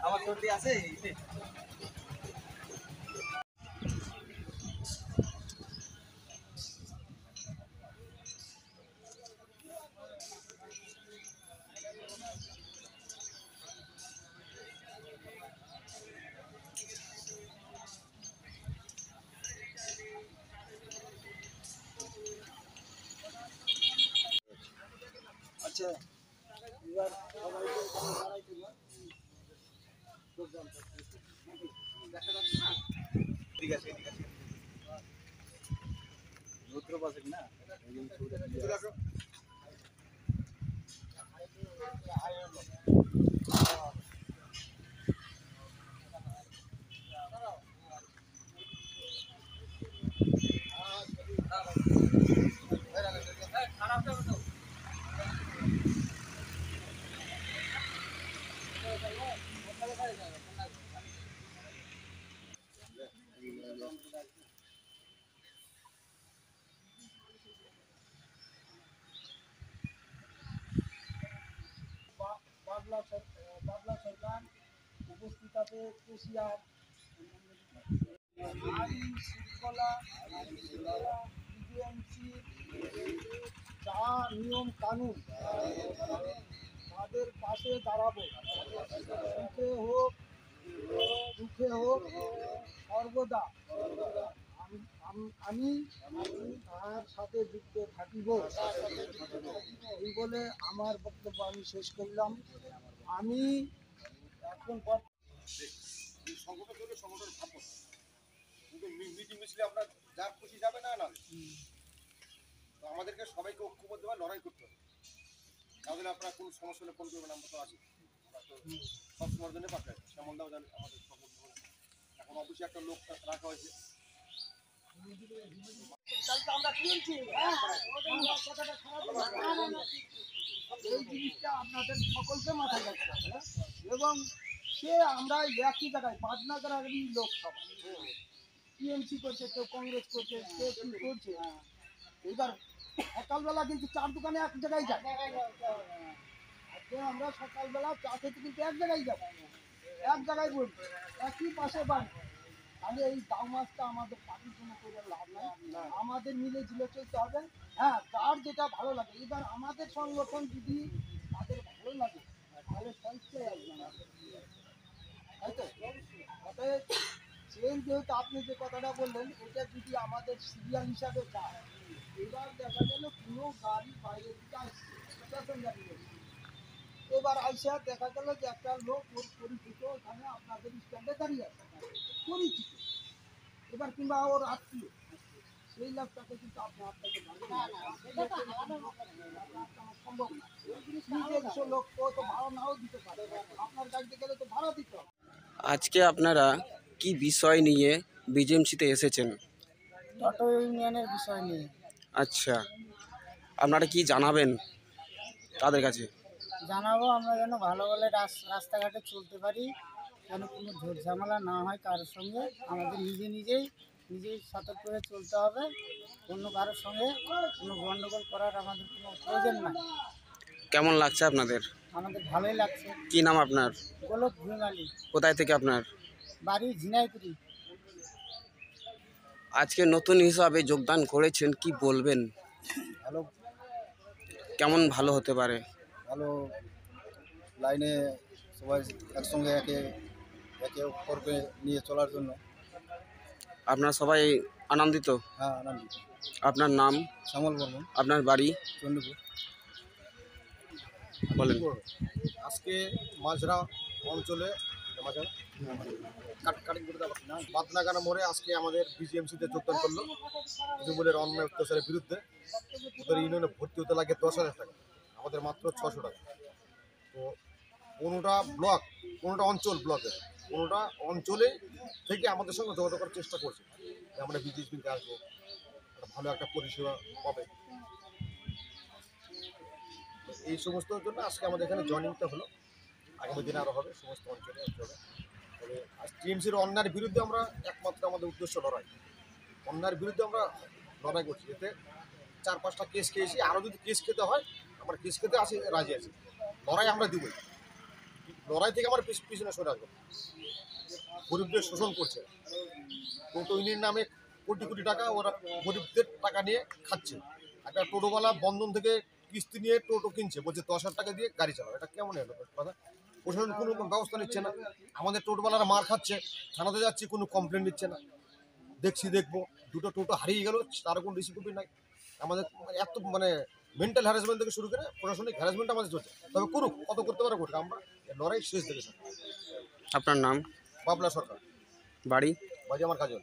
আমার সর্দি আছে। আচ্ছা এবার ঠিক আছে ঠিক আছে রুদ্র পাশে না বাবলা সরকার উপস্থিত আছে কেশিয়ার আইন শৃঙ্খলা বিজিএমসি যা নিয়ম কানুন তাদের পাশে দাঁড়াবো, সুখে হোক দুঃখে হোক সর্বদা আমি তার সাথে যুক্ত থাকিব। এই বলে আমার বক্তব্য আমি শেষ করলাম। আমি এখন সংগঠন ভাবো কিন্তু মিটিং মিছিলে আপনার যা খুশি যাবে না না তো আমাদেরকে সবাইকে ঐক্যবদ্ধভাবে লড়াই করতে হবে। তাহলে আপনারা কোন সমস্যা হলে ফোন করবেন, আমরা তো আছি, সব সময়ের জন্য পাঠাই সেমনটাও জানি আমাদের সকল। এখন অফিসে একটা লোক রাখা হয়েছে এই জিনিসটা আপনাদের সকলকে মাথায় রাখতে হবে এবং সে আমরা একই জায়গায় পাটনাগারেরই লোক সব টিএমসি করছে, কেউ কংগ্রেস করছে, কেউ কি করছে। এইবার সকালবেলা কিন্তু চার দোকানে এক জায়গায় যায়, আজকে আমরা সকালবেলা চা খেতে কিন্তু এক জায়গায় যাবো, এক জায়গায় বলবো একই পাশে বাড়ি। তাহলে এই দাও মাছটা আমাদের পাটির জন্য করে লাভ নাই, আমাদের মিলে ঝিলে চলতে হবে। হ্যাঁ, যার যেটা ভালো লাগে। এবার আমাদের সংগঠন যদি তাদের ভালো লাগে তাহলে সংখ্যায় আসবে না, তাই তো? অতএব সেই যেহেতু আপনি যে কথাটা বললেন এটা যদি আমাদের সিরিয়াল হিসাবে যায়, এবার দেখা গেল কোনো গাড়ি বাইরে থেকে আসছে প্যাসেঞ্জার নিয়ে, এবার আইসা দেখা গেল যে একটা লোক ওর পরিচিত ওখানে আপনাদের স্ট্যান্ডে দাঁড়িয়ে আছে পরিচিত, এবার কিংবা ওর আত্মীয়, সেই লোকটাকে কিন্তু আপনাকে সম্ভব না। নিজস্ব লোক তো ভাড়া নাও দিতে পারে, আপনার গাড়িতে গেলে তো ভাড়া দিতে হবে। আজকে আপনারা কি বিষয় নিয়ে বিজেএমসিতে এসেছেন? টোটো ইউনিয়নের বিষয় নিয়ে। আচ্ছা, আপনারা কি জানাবেন তাদের কাছে? জানাবো আমরা যেন ভালো ভালো রাস্তাঘাটে চলতে পারি, যেন কোনো ঝোট ঝামেলা না হয় কারোর সঙ্গে। আমাদের নিজেই সতর্ক হয়ে চলতে হবে, অন্য কারোর সঙ্গে কোনো গণ্ডগোল করার আমাদের কোনো প্রয়োজন নাই। কেমন লাগছে আপনাদের? আমাদের ভালোই লাগছে। কি নাম আপনার? গোলক ভূমালি। কোথায় থেকে আপনার বাড়ি? ঝিনাইপুরি। আজকে নতুন হিসাবে যোগদান করেছেন, কি বলবেন? ভালো, কেমন ভালো হতে পারে? ভালো লাইনে সবাই একসঙ্গে একে অপরকে নিয়ে চলার জন্য। আপনারা সবাই আনন্দিত? হ্যাঁ, আনন্দিত। আপনার নাম? শ্যামল বর্মন। আপনার বাড়ি? চণ্ডীপুর। বলেন। আজকে মাঝরা অঞ্চলে বাদনাগানা মোড়ে আজকে আমাদের বিজিএমসিতে যোগদান করলো তৃণমূলের অন্যায় অত্যাচারের বিরুদ্ধে। ওদের ইউনিয়নে ভর্তি হতে লাগে 10,000 টাকা, আমাদের মাত্র 600 টাকা। তো কোনোটা ব্লক, কোনোটা অঞ্চল ব্লকে, কোনোটা অঞ্চলে থেকে আমাদের সঙ্গে যোগাযোগ করার চেষ্টা করছে যে আমরা বিজেপিতে আসবো, ভালো একটা পরিষেবা পাবে। এই সমস্ত জন্য আজকে আমাদের এখানে জয়েনিংটা হলো। আগামী দিনে আরও হবে, সমস্ত অঞ্চলে অঞ্চলে। তবে আজ টিএমসির অন্যায়ের বিরুদ্ধে আমরা একমাত্র আমাদের উদ্দেশ্য লড়াই। অন্যায়ের বিরুদ্ধে আমরা লড়াই করছি, এতে 4-5টা কেস খেয়েছি, আরও যদি কেস খেতে হয় আমরা কেস খেতে আসি, রাজি আছি। লড়াই আমরা দিবই, লড়াই থেকে আমার পিছনে সরে আসবো। গরিবদের শোষণ করছে, টোটো ইউনিয়ন নামে কোটি কোটি টাকা ওরা গরিবদের টাকা নিয়ে খাচ্ছে। একটা টোটোওয়ালা বন্ধন থেকে কিস্তি নিয়ে টোটো কিনছে, বলছে 10,000 টাকা দিয়ে গাড়ি চালাও। এটা কেমন হলো কথা? প্রশাসন কোনো ব্যবস্থা নিচ্ছে না। আমাদের টোটোওয়ালারা মার খাচ্ছে, থানাতে যাচ্ছি, কোনো কমপ্লেন নিচ্ছে না। দেখবো 2টো টোটো হারিয়ে গেল, তার কোনো রিসিভ নাই। আমাদের এত মেন্টাল হ্যারাসমেন্ট থেকে শুরু করে প্রশাসনিক হ্যারাসমেন্ট আমাদের চলছে। তবে করুক, কত করতে পারে করুক, আমরা লড়াই শেষ থেকে শুরু। আপনার নাম, বাবলা সরকার, বাড়ি? বাজে আমার কাজল।